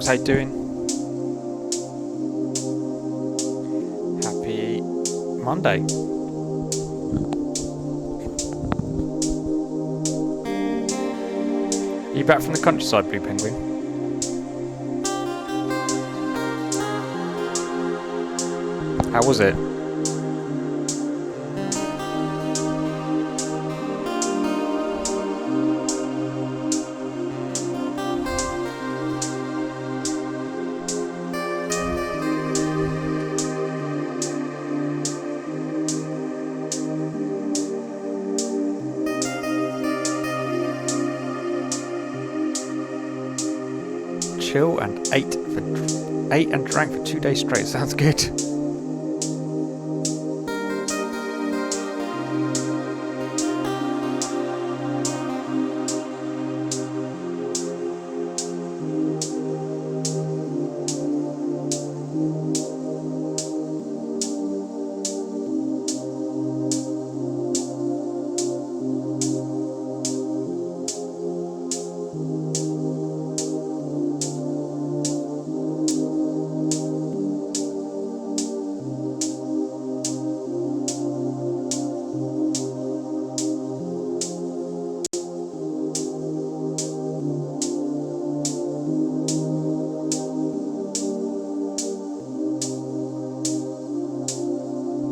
folks, how you doing? Happy Monday. Are you back from the countryside, Blue Penguin? How was it? Chill and ate and drank for 2 days straight. Sounds good.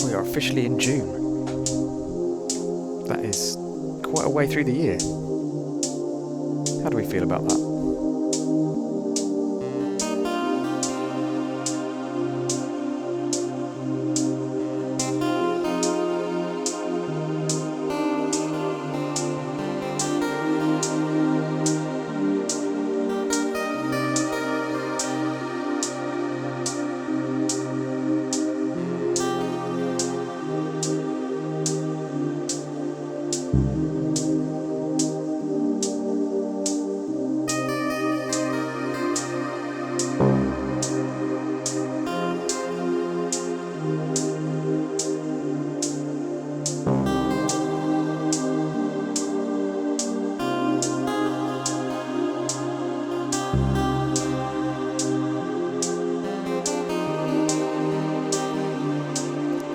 We are officially in June. That is quite a way through the year. How do we feel about that?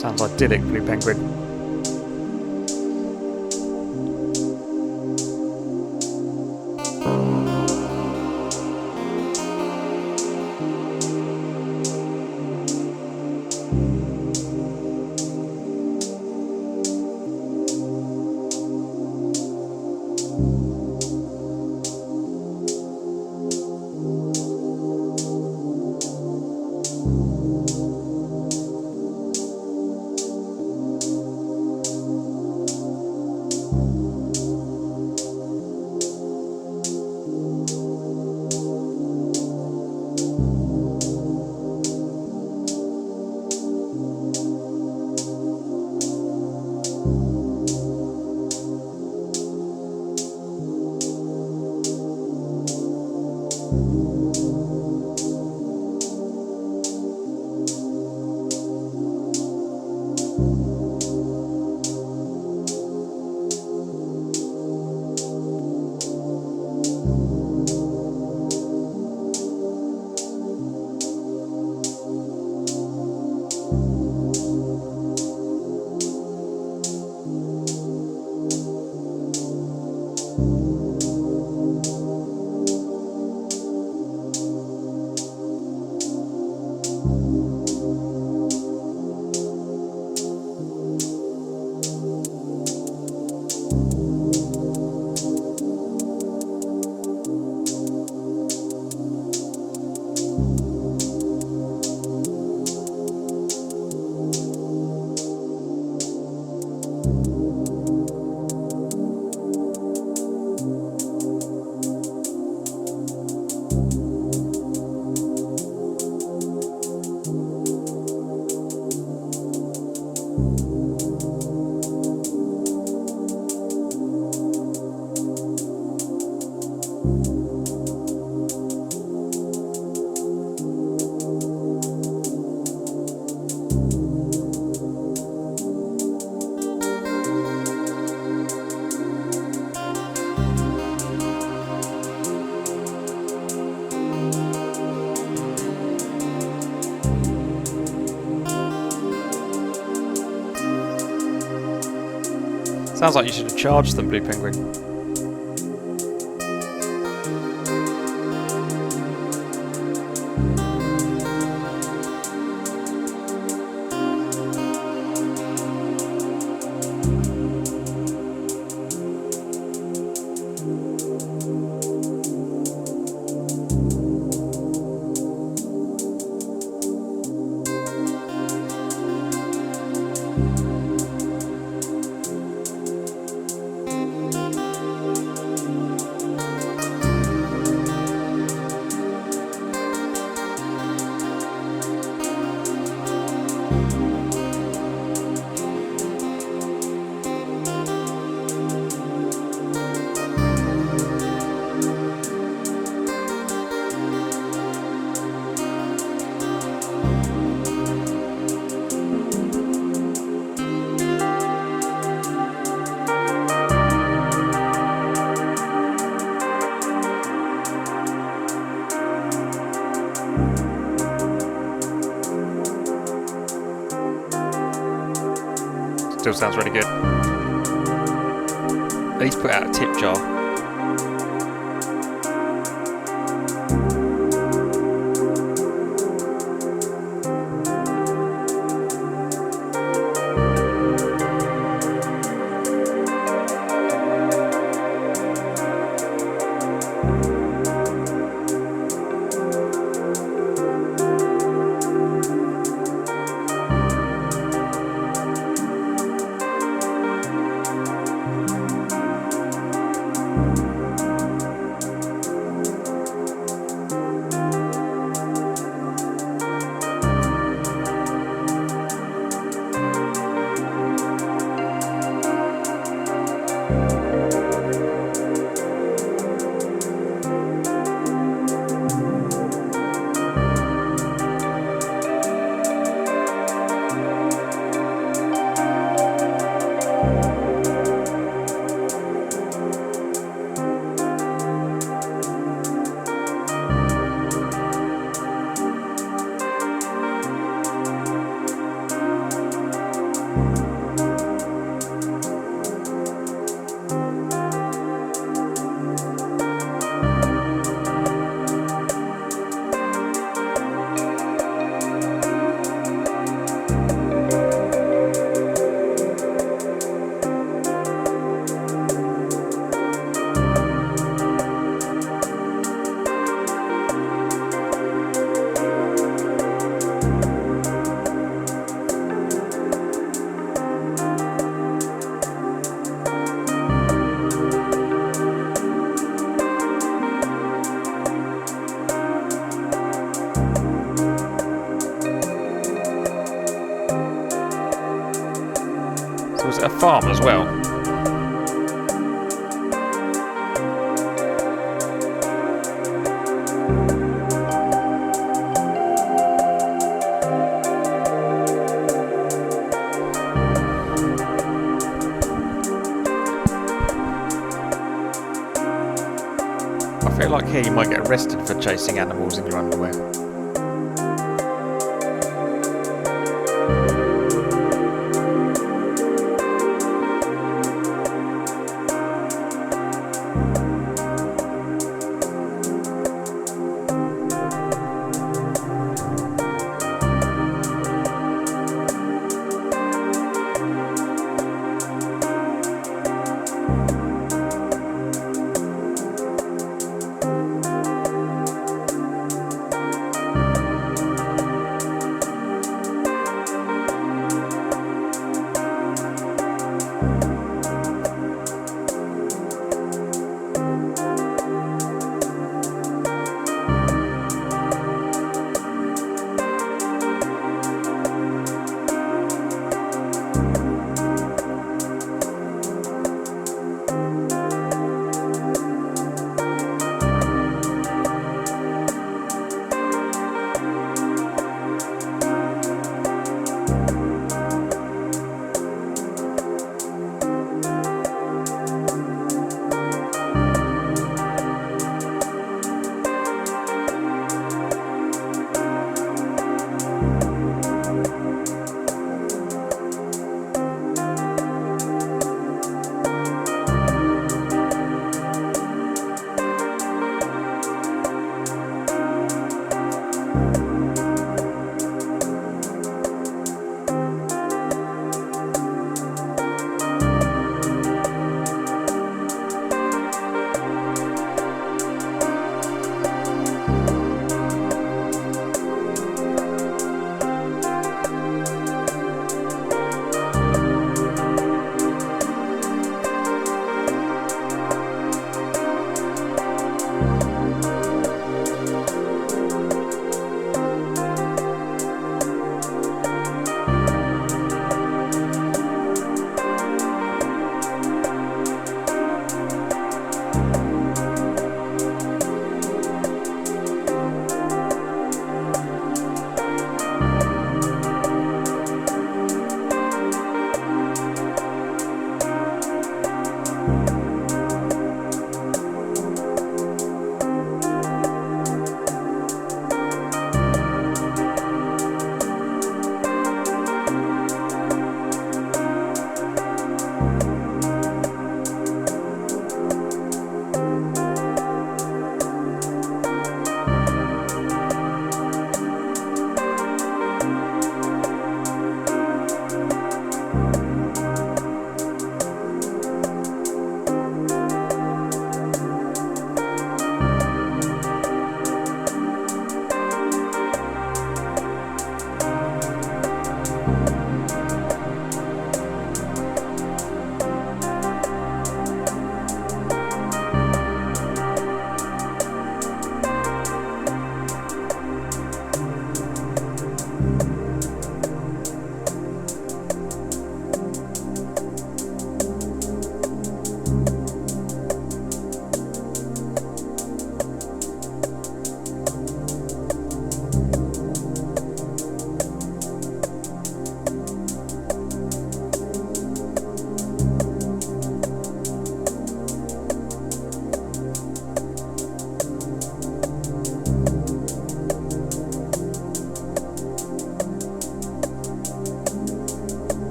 Sounds idyllic, Blue Penguin. Sounds like you should have charged them, Blue Penguin. Still sounds really good. At least put out a tip jar. So was it a farm as well? I feel like here you might get arrested for chasing animals in your underwear.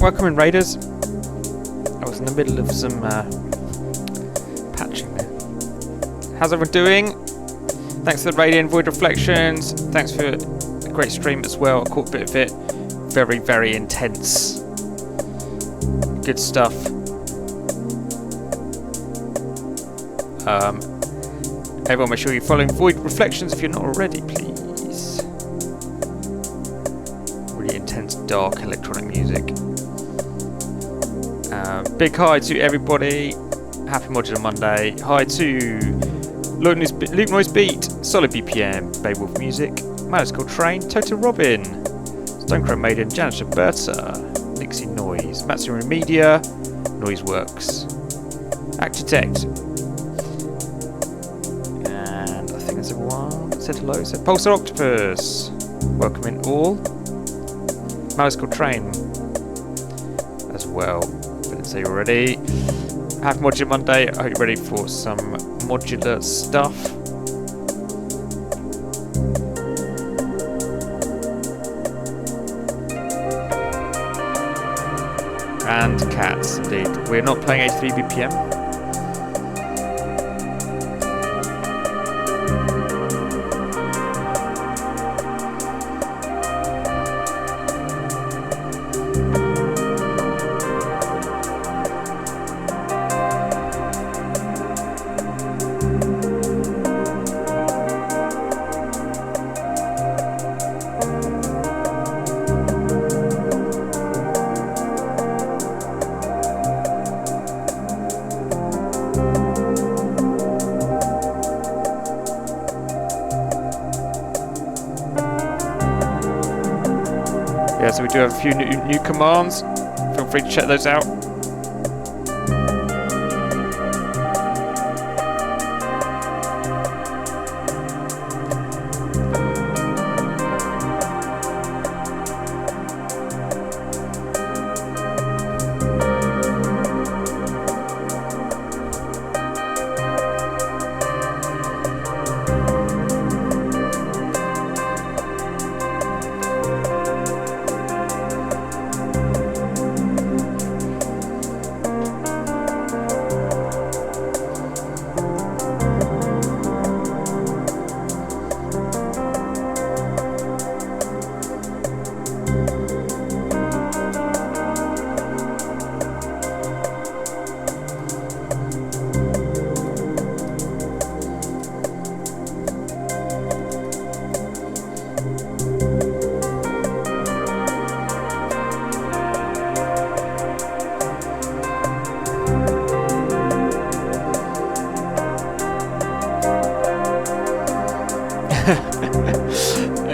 welcome in Raiders. I was in the middle of some patching there. How's everyone doing? Thanks for the Radiant Void Reflections. Thanks for a great stream as well. I caught a bit of it. Very, very intense. Good stuff. Everyone, make sure you're following Void Reflections if you're not already, please. Really intense, dark electronic music. Big hi to everybody. Happy Modular Monday. Hi to Luke Noise Beat, Solid BPM, Beowulf Music, Magical Train, Total Robin, Stonecrow Maiden, Janet Berta, Nixie Noise, Matsuri Media, Noiseworks, Architect. And I think that's everyone. Said hello. Said Pulsar Octopus. Welcome in all. Magical Train as well. Didn't say already. Happy Modular Monday. I hope you're ready for some modular stuff. And cats, indeed. We're not playing 83 BPM. So we do have a few new commands. Feel free to check those out.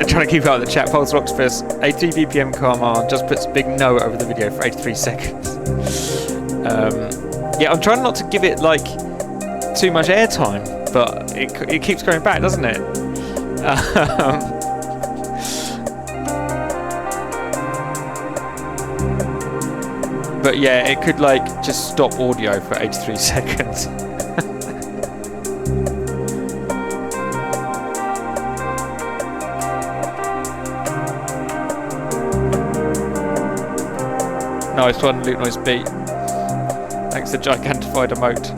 Trying to keep out the chat. Pulse Octopus, 83 BPM command just puts a big no over the video for 83 seconds. Yeah, I'm trying not to give it like too much airtime, but it keeps going back, doesn't it? But yeah, it could like just stop audio for 83 seconds. Nice one, Luke Noise Beat. Thanks to Gigantified Emote.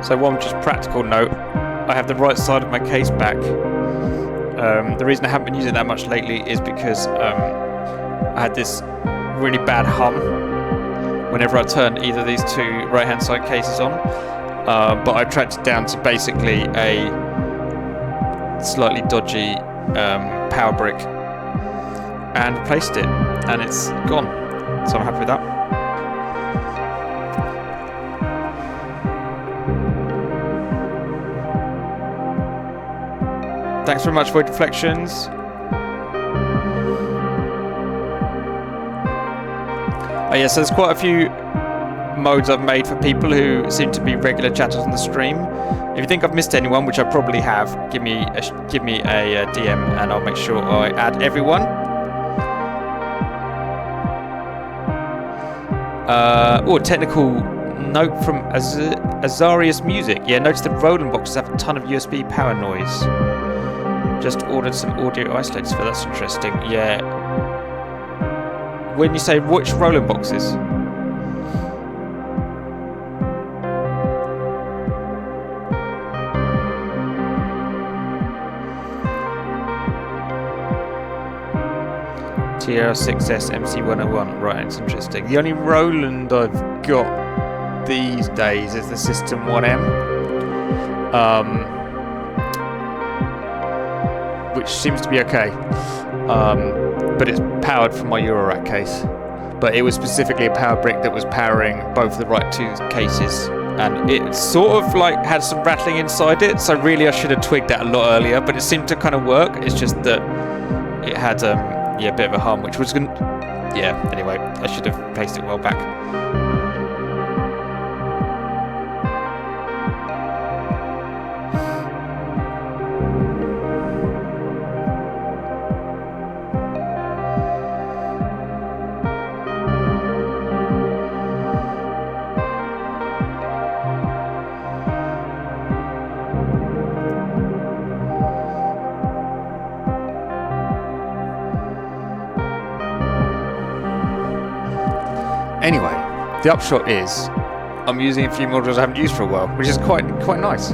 So one just practical note, I have the right side of my case back. The reason I haven't been using it that much lately is because I had this really bad hum whenever I turned either of these two right hand side cases on. But I tracked it down to basically a slightly dodgy power brick and replaced it, and it's gone, so I'm happy with that. Thanks very much, Void Reflections. Oh yeah, so there's quite a few modes I've made for people who seem to be regular chatters on the stream. If you think I've missed anyone, which I probably have, give me a DM and I'll make sure I add everyone. Technical note from Azarius Music. Yeah, notice the Roland boxes have a ton of USB power noise. Just ordered some audio isolators for that's interesting. Yeah. When you say which Roland boxes? TR6S MC101. Right, it's interesting. The only Roland I've got these days is the System 1M. Which seems to be okay. But it's powered from my Eurorack case. But it was specifically a power brick that was powering both the right two cases. And it sort of like had some rattling inside it, so really I should have twigged that a lot earlier, but it seemed to kind of work. It's just that it had a bit of a hum, which was anyway, I should have placed it well back. Anyway, the upshot is I'm using a few modules I haven't used for a while, which is quite nice.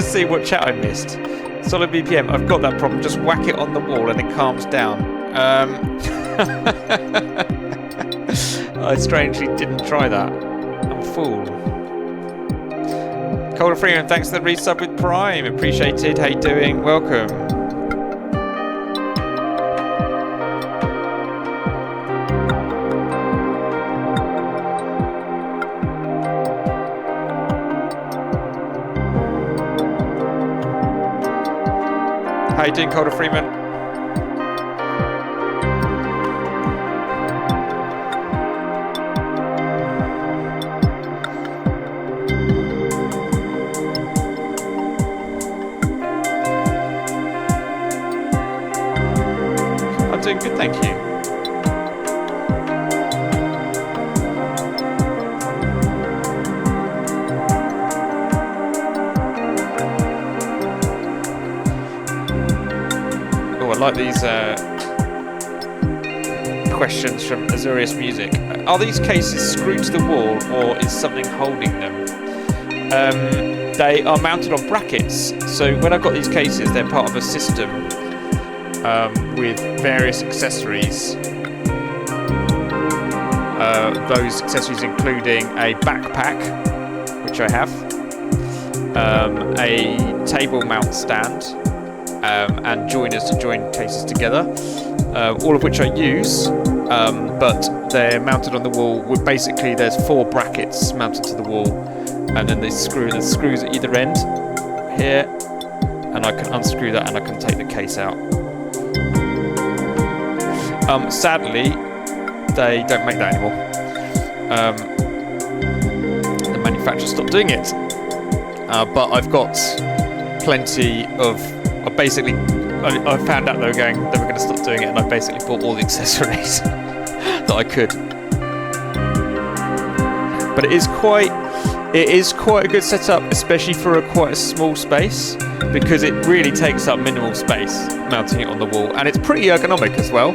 to see what chat I missed. Solid BPM. I've got that problem. Just whack it on the wall and it calms down. I strangely didn't try that. I'm a fool. Calder Freeman, thanks for the resub with Prime. Appreciated. How you doing? Welcome. How you doing, Calder Freeman? I'm doing good, thank you. I like these questions from Azurius Music. Are these cases screwed to the wall or is something holding them? They are mounted on brackets. So when I've got these cases, they're part of a system with various accessories. Those accessories including a backpack, which I have, a table mount stand, and joiners to join cases together, all of which I use, but they're mounted on the wall with basically there's 4 brackets mounted to the wall, and then there's screws at either end here, and I can unscrew that and I can take the case out. Sadly, they don't make that anymore. The manufacturer stopped doing it, but I've got plenty of. I found out they were going to stop doing it, and I basically bought all the accessories that I could. But it is quite a good setup, especially for quite a small space, because it really takes up minimal space mounting it on the wall, and it's pretty ergonomic as well.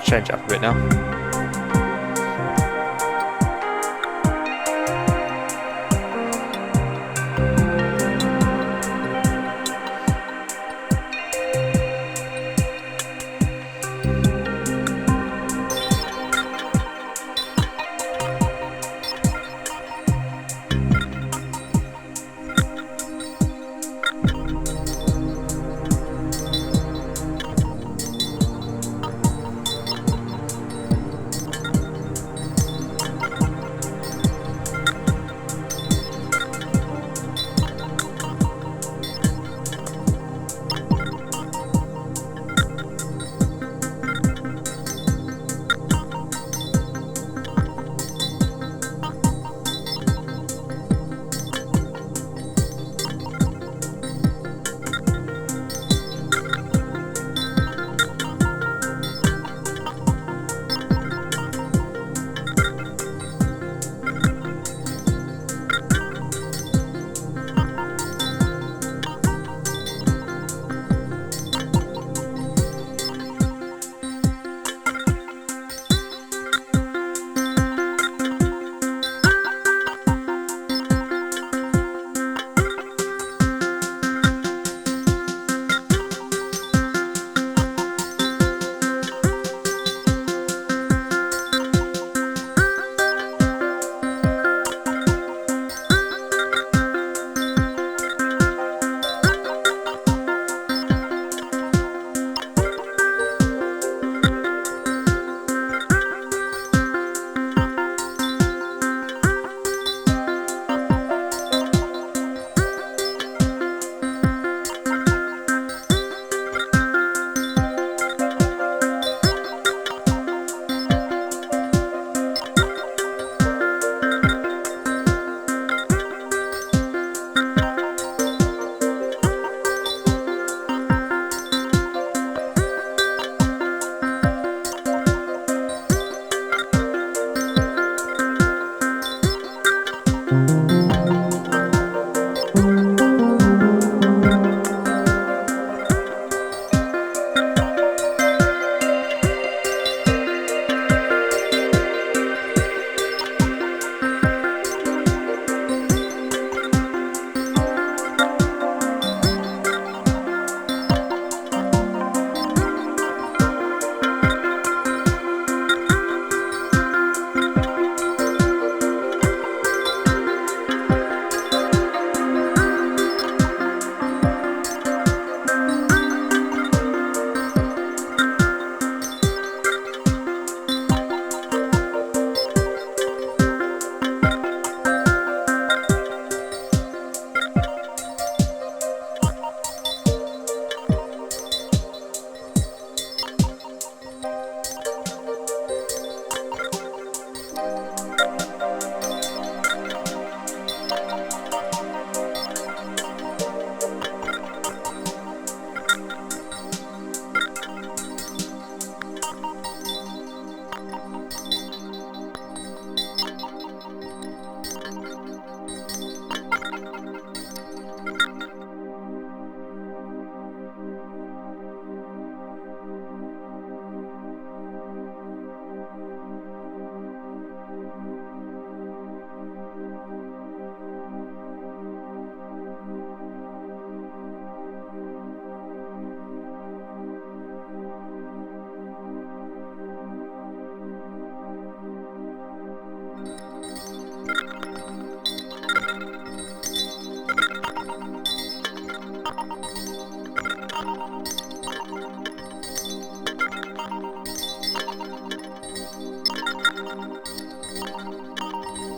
Change it up a bit now.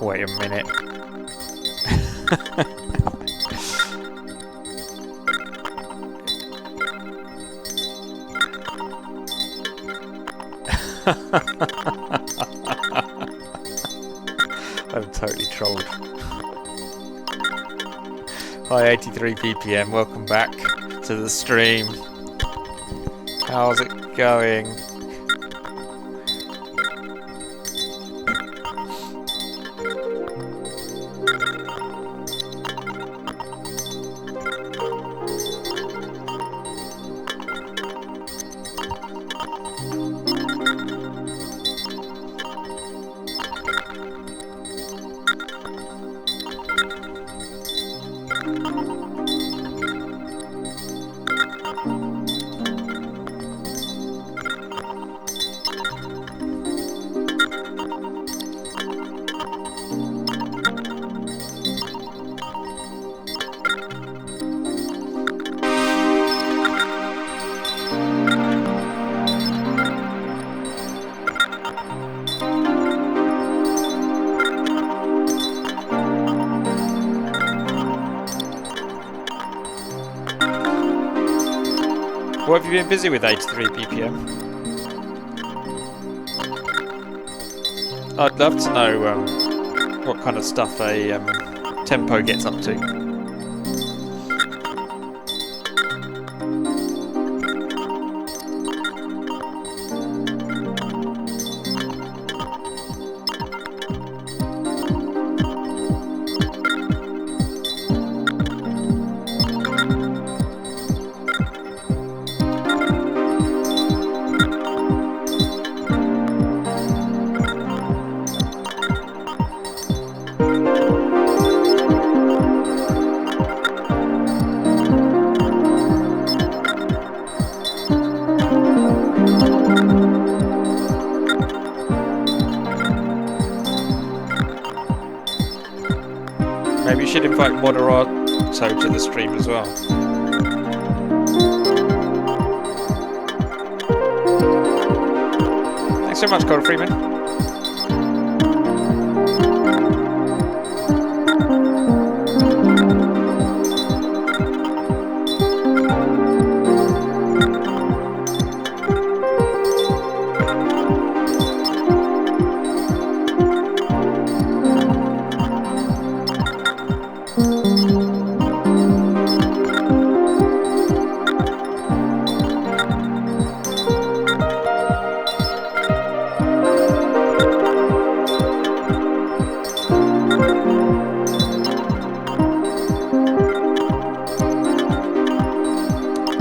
Wait a minute. I'm totally trolled. Hi 83 BPM, welcome back to the stream. How's it going? What have you been busy with 83 BPM? I'd love to know what kind of stuff a tempo gets up to. Maybe you should invite Moderato to the stream as well. Thanks so much, Cole Freeman.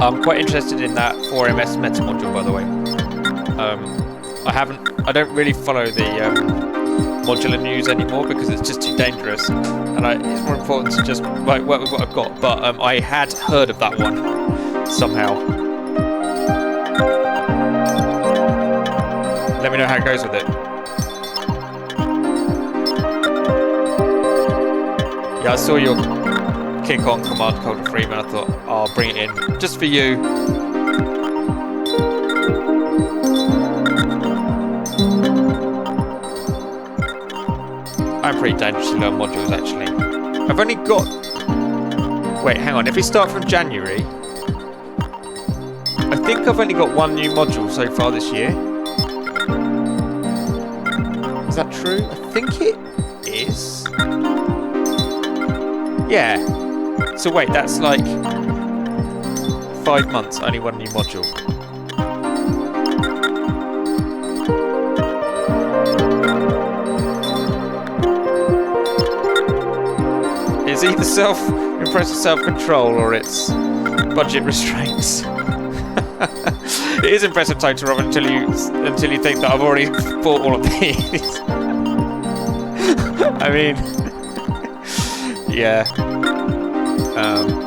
I'm quite interested in that 4MS meta module, by the way. I don't really follow the modular news anymore because it's just too dangerous, and it's more important to just work with what I've got. But I had heard of that one somehow. Let me know how it goes with it. Yeah, I saw your kick on command code Freeman. I thought, I'll bring it in just for you. I'm pretty dangerously low on modules actually. I've only got... Wait, hang on. If we start from January, I think I've only got one new module so far this year. Is that true? I think it is. Yeah. So wait, that's like 5 months, only one new module. It's either impressive self-control or it's budget restraints. It is impressive, Total Rob, until you think that I've already bought all of these. I mean, yeah.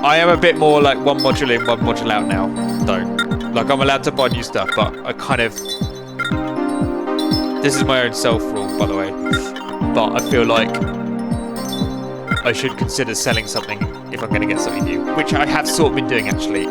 I am a bit more like one module in, one module out now, though. Like, I'm allowed to buy new stuff, but I kind of... This is my own self-rule, by the way. But I feel like I should consider selling something if I'm going to get something new, which I have sort of been doing, actually.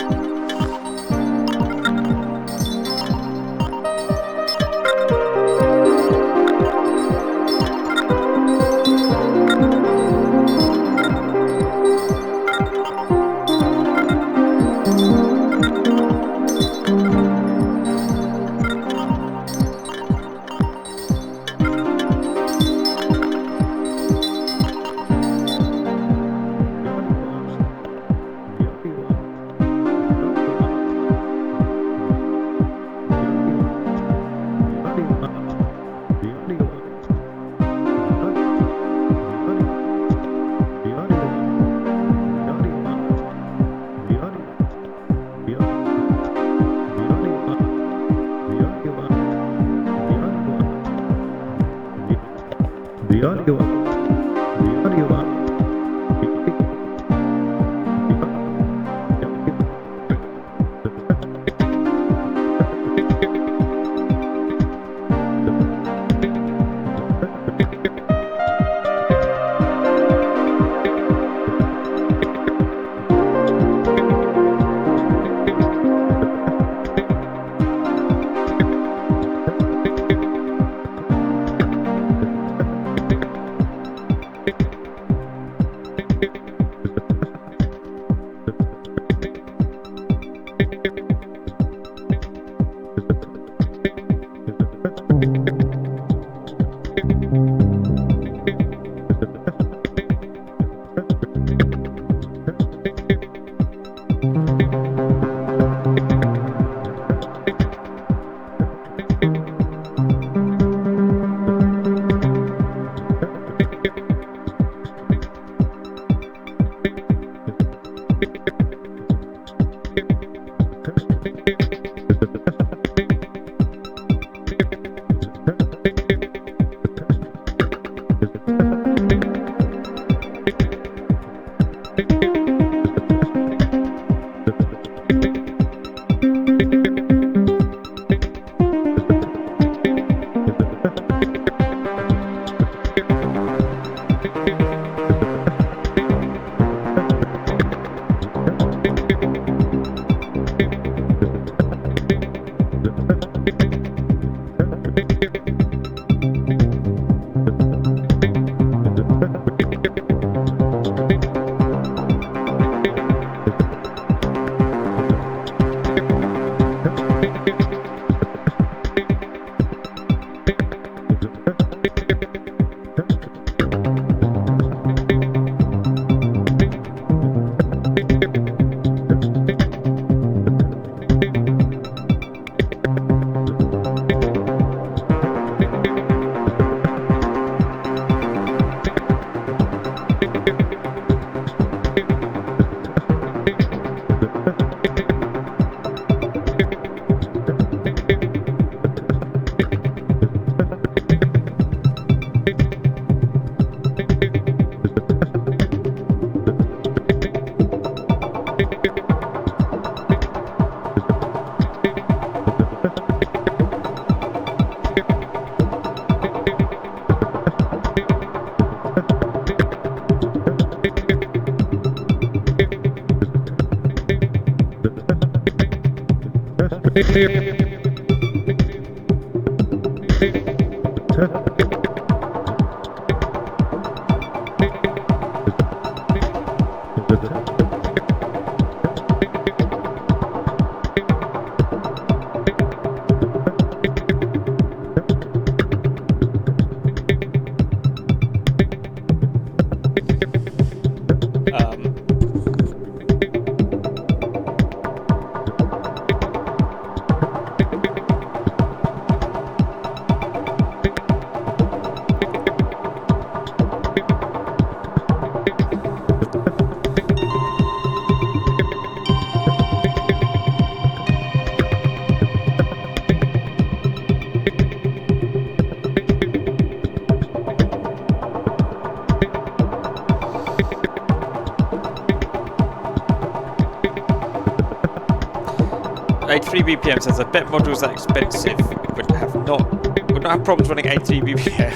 83 BPM says I bet modules that expensive would not have problems running 83 BPM.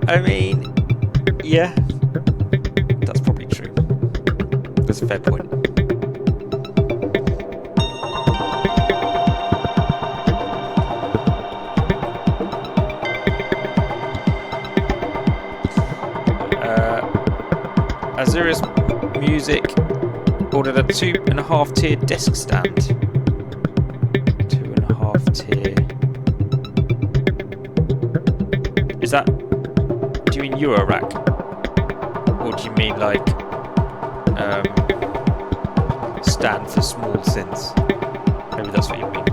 I mean, yeah, that's probably true. That's a fair point. Azurus Music ordered a 2.5 tier desk stand. 2.5 tier. Is that? Do you mean Euro rack, or do you mean like stand for small synths? Maybe that's what you mean.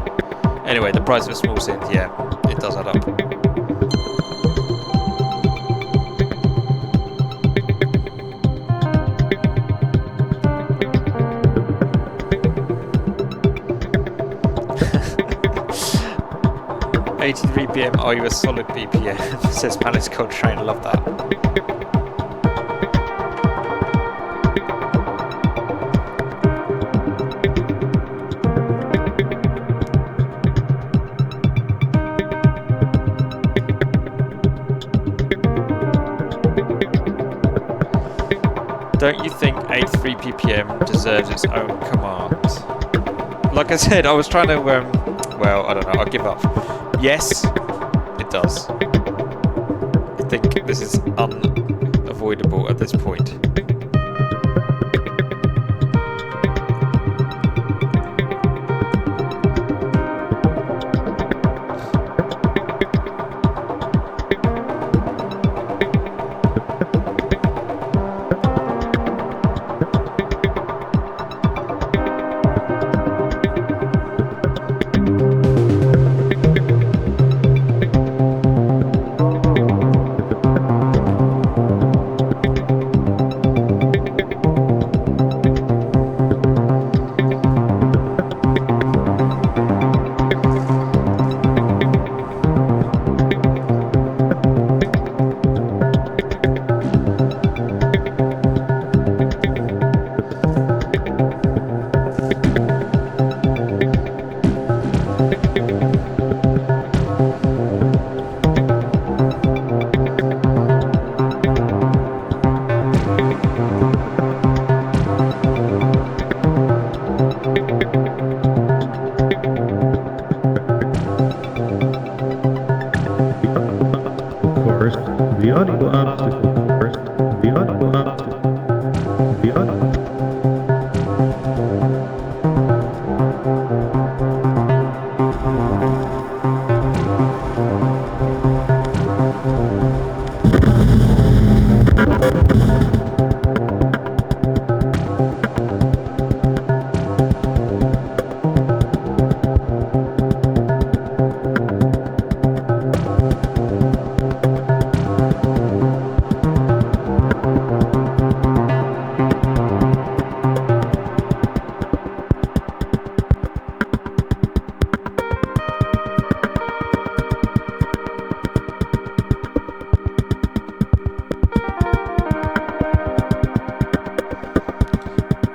Anyway, the price of a small synth, yeah, it does add up. 83 BPM, are you a solid BPM? Says Palace Cold Train, I love that. Don't you think 83 ppm deserves its own command? Like I said, I was trying to, well, I don't know, I'll give up. Yes, it does. I think this is unavoidable at this point.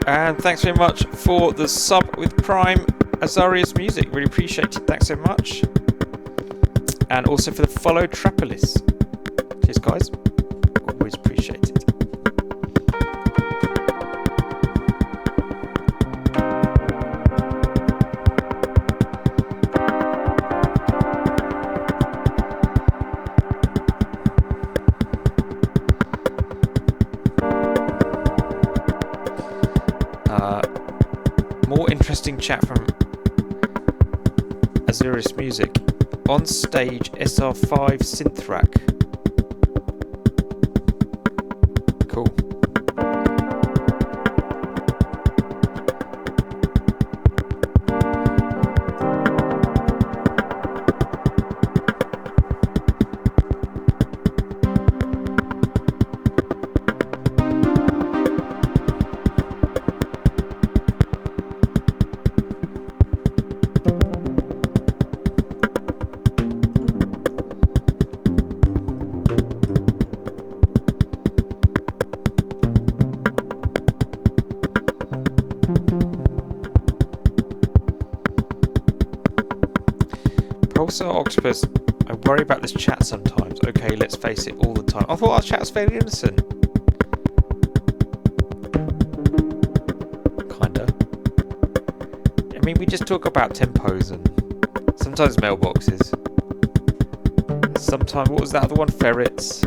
And thanks very much for the sub with Prime Azaria's Music. Really appreciate it. Thanks so much. And also for the follow Trapolis. Cheers, guys. Always appreciate it. More interesting chat from Azurius Music. On stage SR5 synth rack. Cool. Also, Octopus, I worry about this chat sometimes. Okay, let's face it, all the time. I thought our chat was fairly innocent. Kinda. I mean, we just talk about tempos and sometimes mailboxes. Sometimes, what was that other one? Ferrets.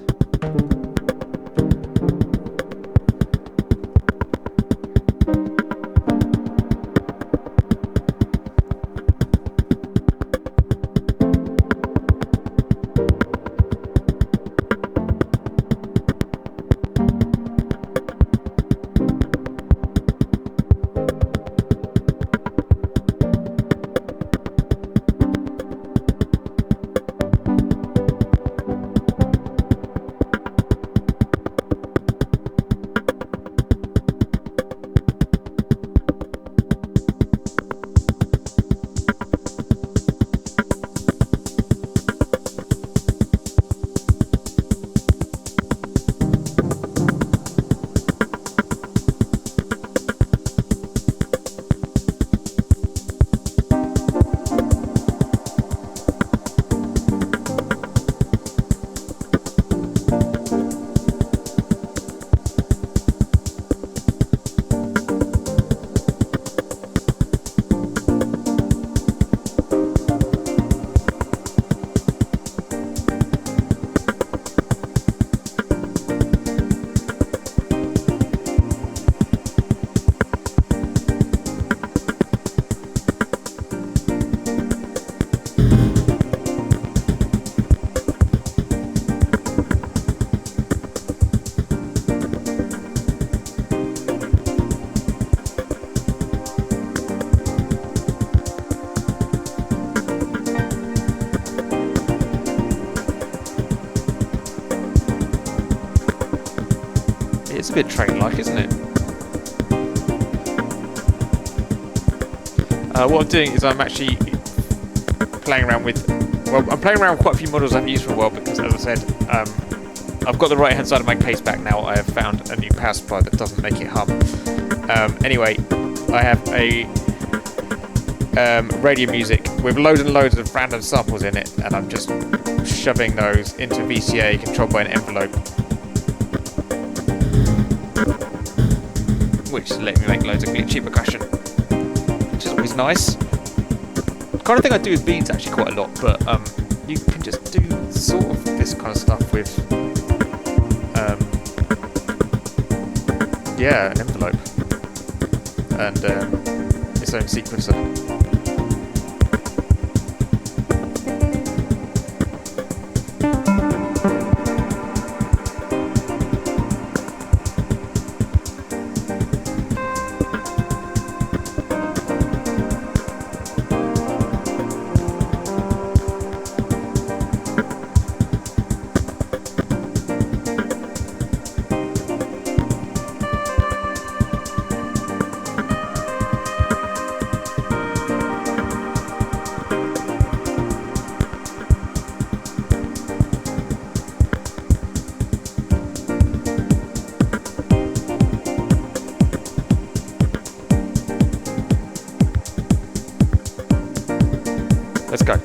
bit train-like, isn't it? What I'm doing is I'm actually playing around with... Well, I'm playing around with quite a few models I've used for a while because, as I said, I've got the right-hand side of my case back now. I have found a new power supply that doesn't make it hum. Anyway, I have a radio music with loads and loads of random samples in it, and I'm just shoving those into VCA controlled by an envelope, which is letting me make loads of glitchy percussion, which is always nice. The kind of thing I do with beats actually quite a lot, but you can just do sort of this kind of stuff with an envelope and its own sequencer. Let's go.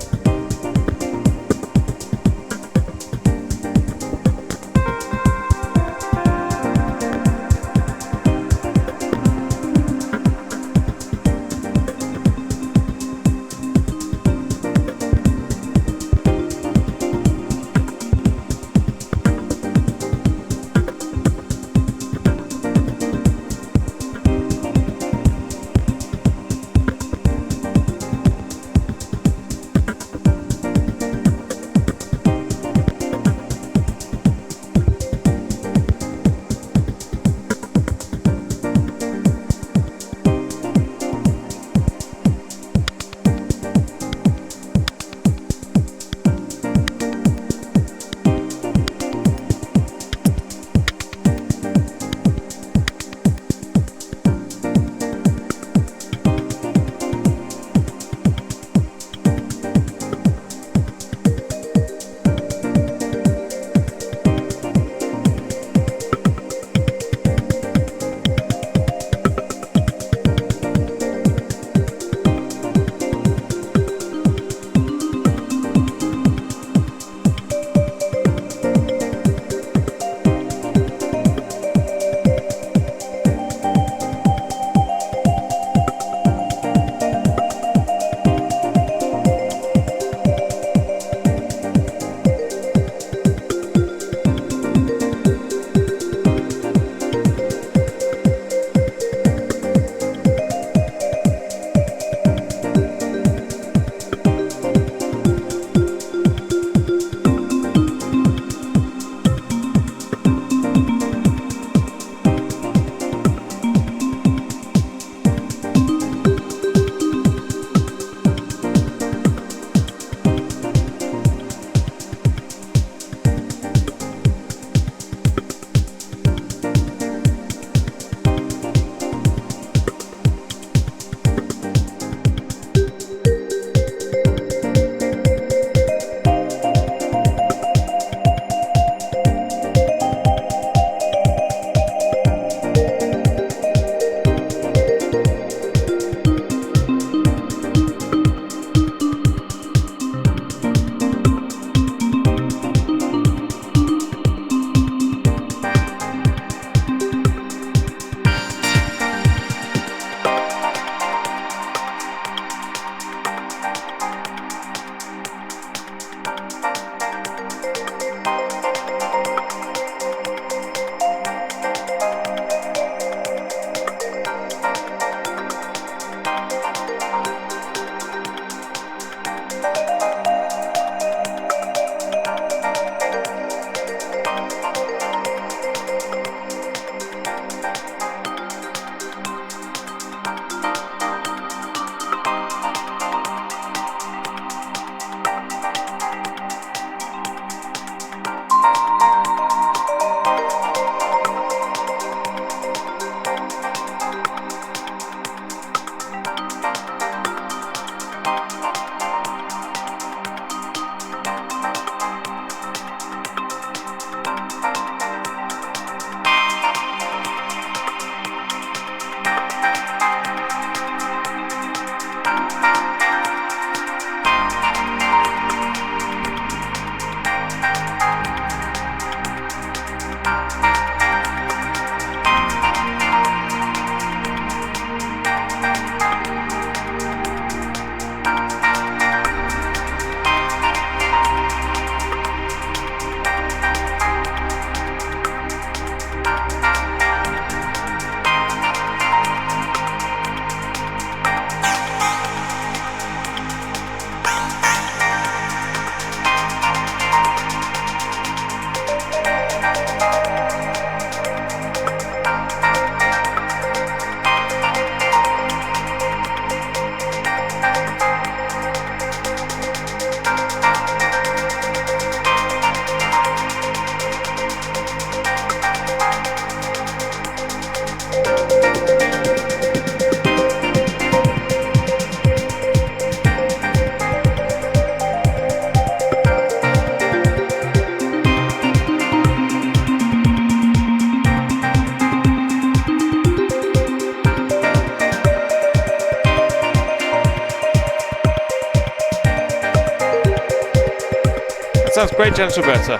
That sounds great, Janice Roberta.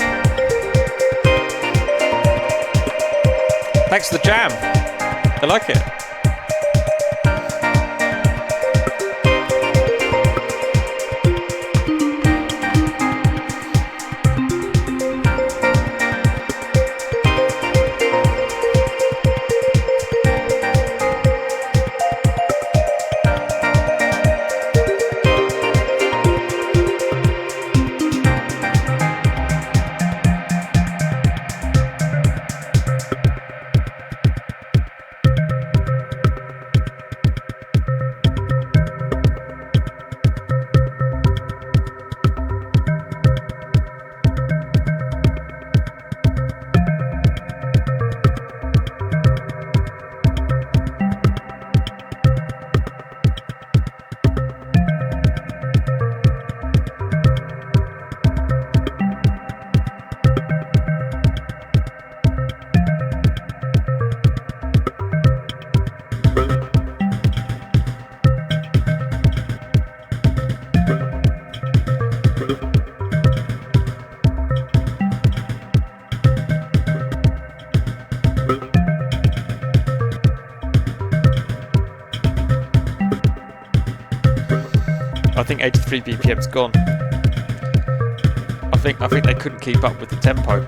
Thanks for the jam. I like it. I think 83 BPM's gone. I think they couldn't keep up with the tempo.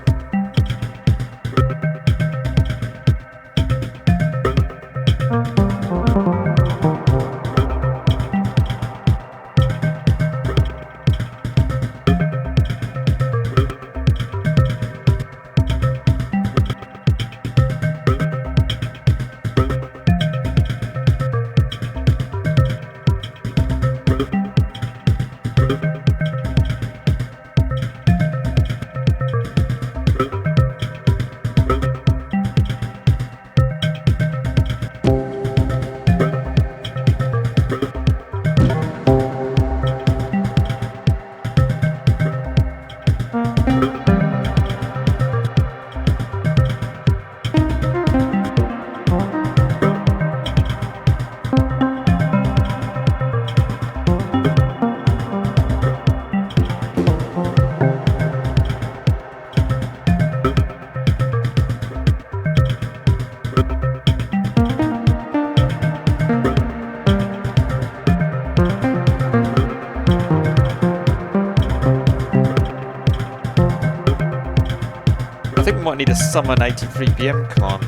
I think we might need a summon 83 BPM command.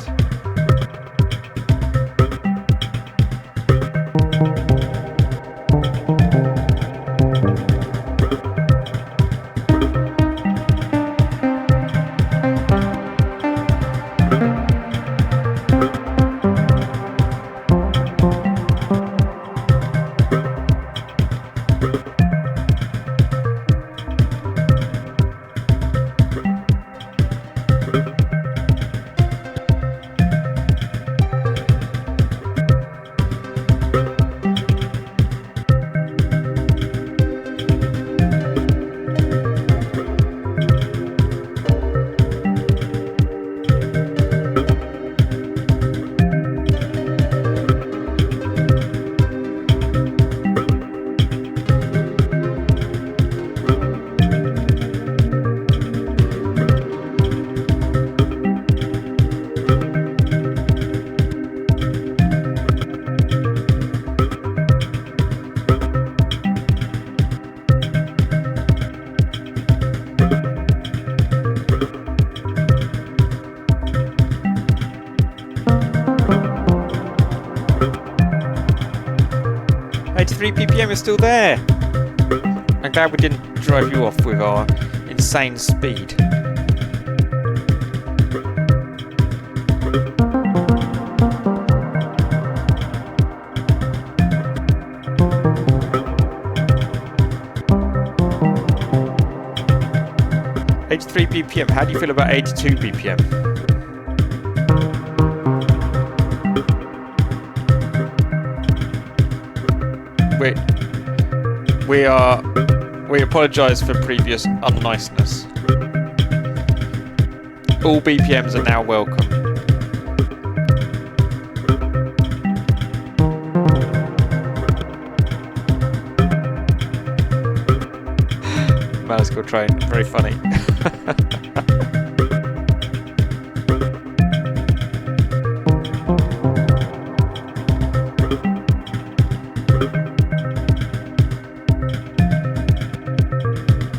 BPM is still there. I'm glad we didn't drive you off with our insane speed. Eighty-three BPM. How do you feel about 82 BPM? We apologise for previous unniceness. All BPMs are now welcome. Malice called Train. Very funny.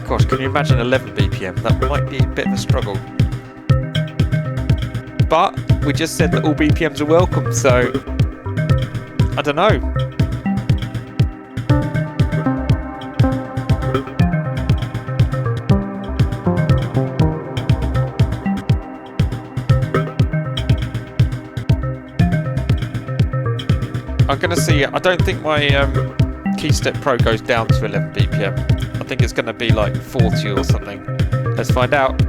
Gosh, can you imagine 11 BPM? That might be a bit of a struggle. But we just said that all BPMs are welcome, so I don't know. I'm going to see, I don't think my Keystep Pro goes down to 11 BPM. I think it's going to be like 40 or something. Let's find out.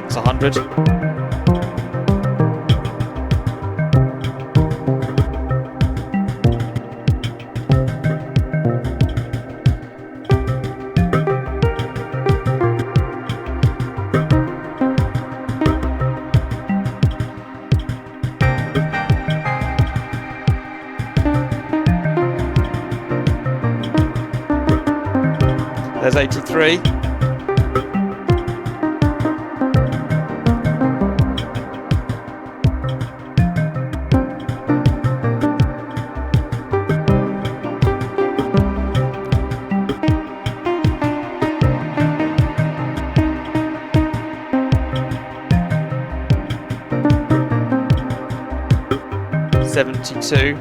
It's 100. There's 83. $72.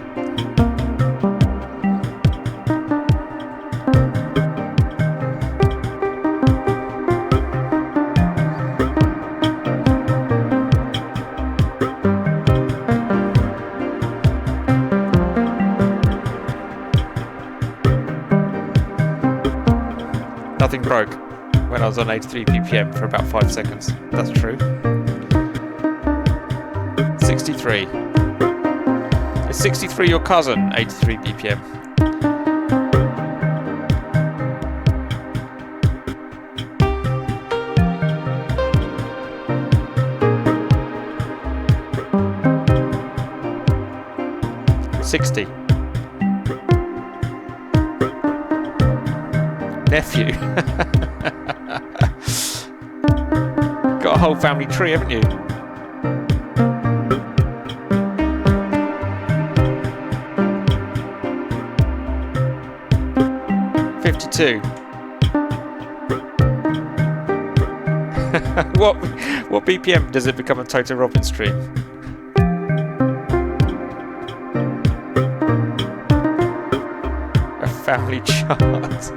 Nothing broke when I was on 83 BPM for about 5 seconds. That's true. 63. Is 63 your cousin, 83 BPM? $60. Nephew. Got a whole family tree, haven't you? $52. What BPM does it become a Toto Robin stream? A family chart.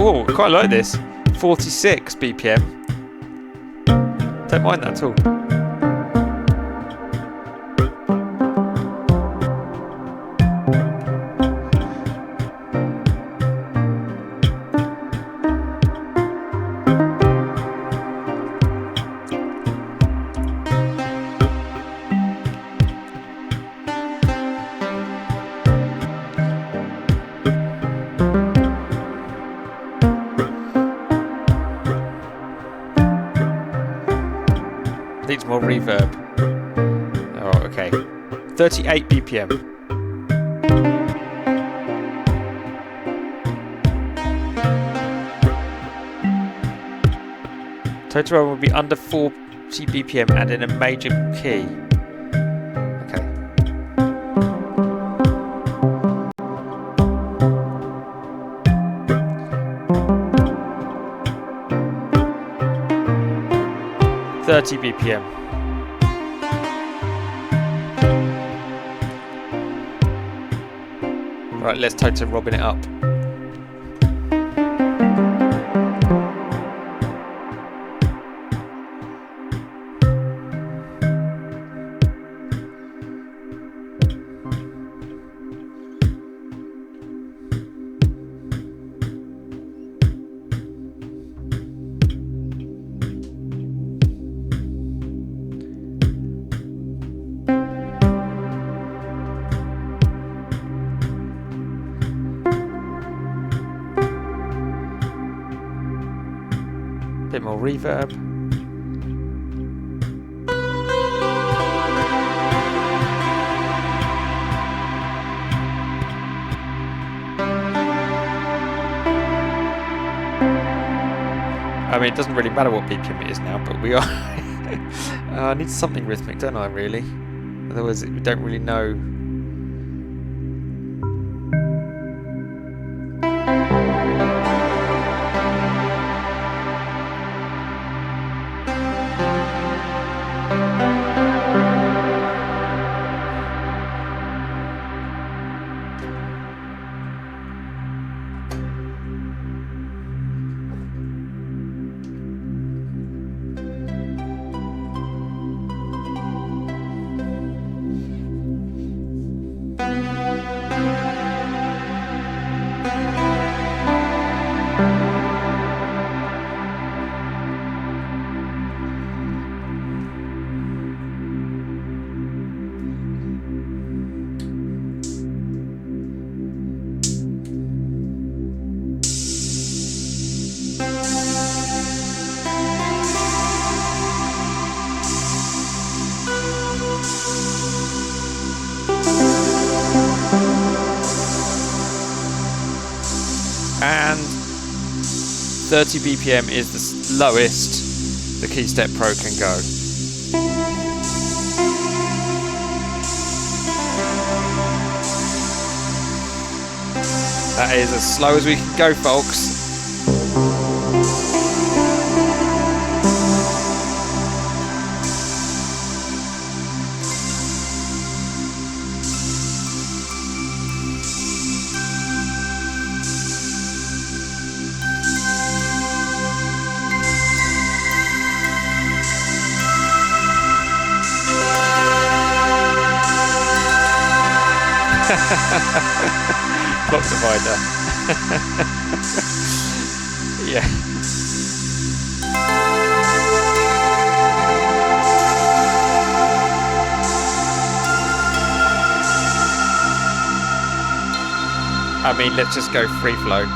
Oh, quite like this. 46 BPM. Don't mind that at all. Needs more reverb. Oh, okay. 38 BPM. Toto will be under 40 BPM and in a major key. Okay. $30 BPM. Right, let's Toto Robin it up. bit more reverb. I mean, it doesn't really matter what BPM it is now, but we are... I need something rhythmic, don't I, really? Otherwise, we don't really know. And 30 BPM is the lowest the Keystep Pro can go. That is as slow as we can go, folks. Clock divider. Yeah. I mean, let's just go free flow.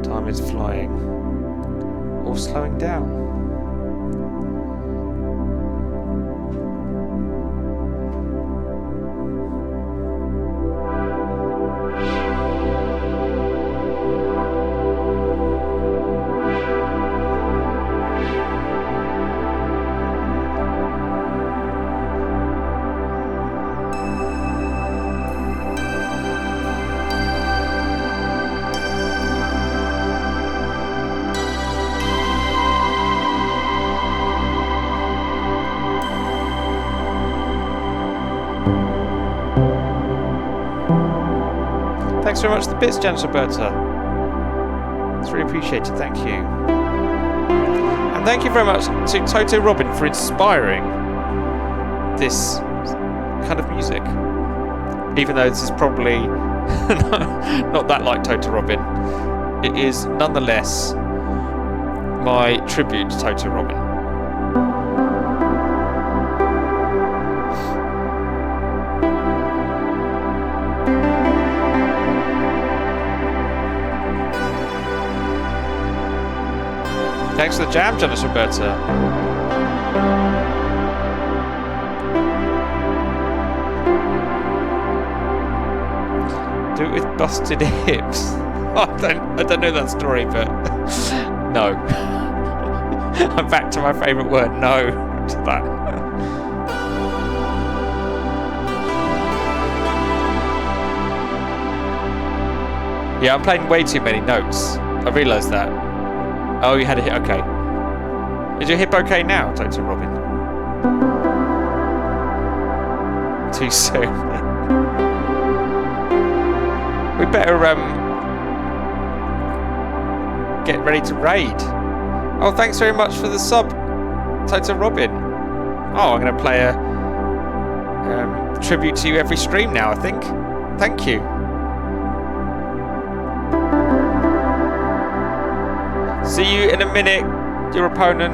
Time is flying or slowing down. thanks very much for the bits, Janice Roberta. It's really appreciated, thank you. And thank you very much to Toto Robin for inspiring this kind of music. Even though this is probably not that like Toto Robin, it is nonetheless my tribute to Toto Robin. Thanks for the jam, Janice Roberta. Do it with busted hips. I don't know that story, but no. I'm back to my favourite word, no, to that. Yeah, I'm playing way too many notes. I realised that. Oh, you had a hit, okay. Is your hip okay now, Toto Robin? Too soon. We better get ready to raid. Oh, thanks very much for the sub, Toto Robin. Oh, I'm going to play a tribute to you every stream now, I think. Thank you. See you in a minute, your opponent.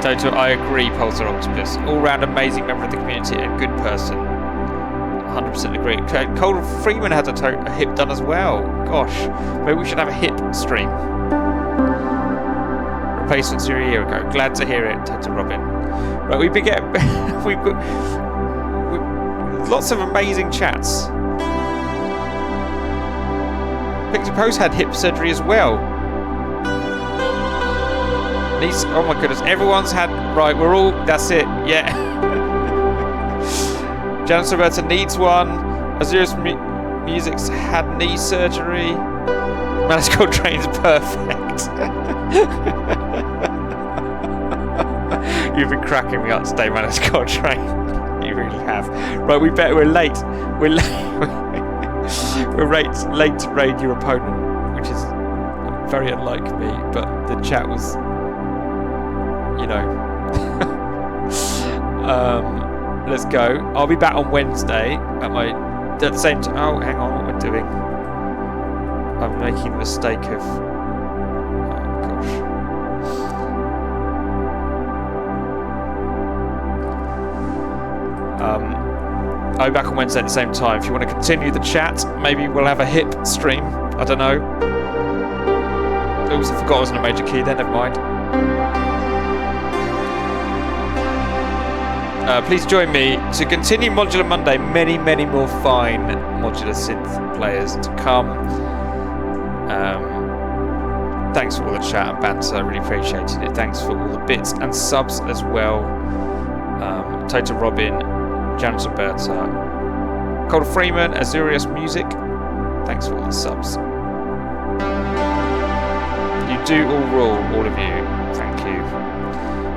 Toto, I agree, Pulsar Octopus. All-round amazing member of the community and good person. 100% agree. Cole Freeman had a hip done as well. Gosh, maybe we should have a hip stream. Replacement 0 a year ago. Glad to hear it, Toto Robin. Right, we've got lots of amazing chats. Victor Post had hip surgery as well. Oh my goodness, everyone's had... Right, we're all... That's it, yeah. Janice Roberta needs one. Azurus Music's had knee surgery. Manical Train's perfect. You've been cracking me up today, Manical Train. You really have. Right, we're late. We're late to raid your opponent, which is very unlike me, but the chat was, you know. Let's go. I'll be back on Wednesday at the same time. Oh, hang on, what am I doing? I'm making the mistake of... Oh, gosh. I'll be back on Wednesday at the same time. If you want to continue the chat, maybe we'll have a hip stream. I don't know. Oops, I forgot I was on a major key then, never mind. Please join me to continue Modular Monday. Many, many more fine Modular Synth players to come. Thanks for all the chat and banter, I really appreciated it. Thanks for all the bits and subs as well. Toto Robin, Janice Roberta, Cole Freeman, Azurius Music. Thanks for all the subs. You do all rule, all of you. Thank you.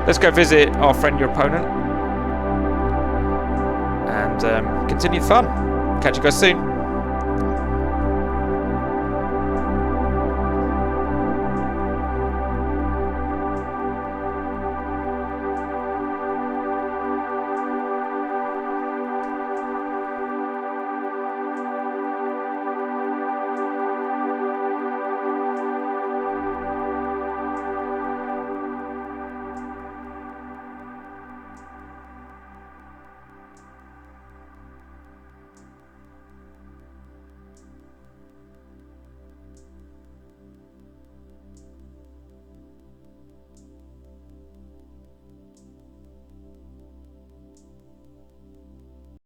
Let's go visit our friend, your opponent. And continue fun. Catch you guys soon.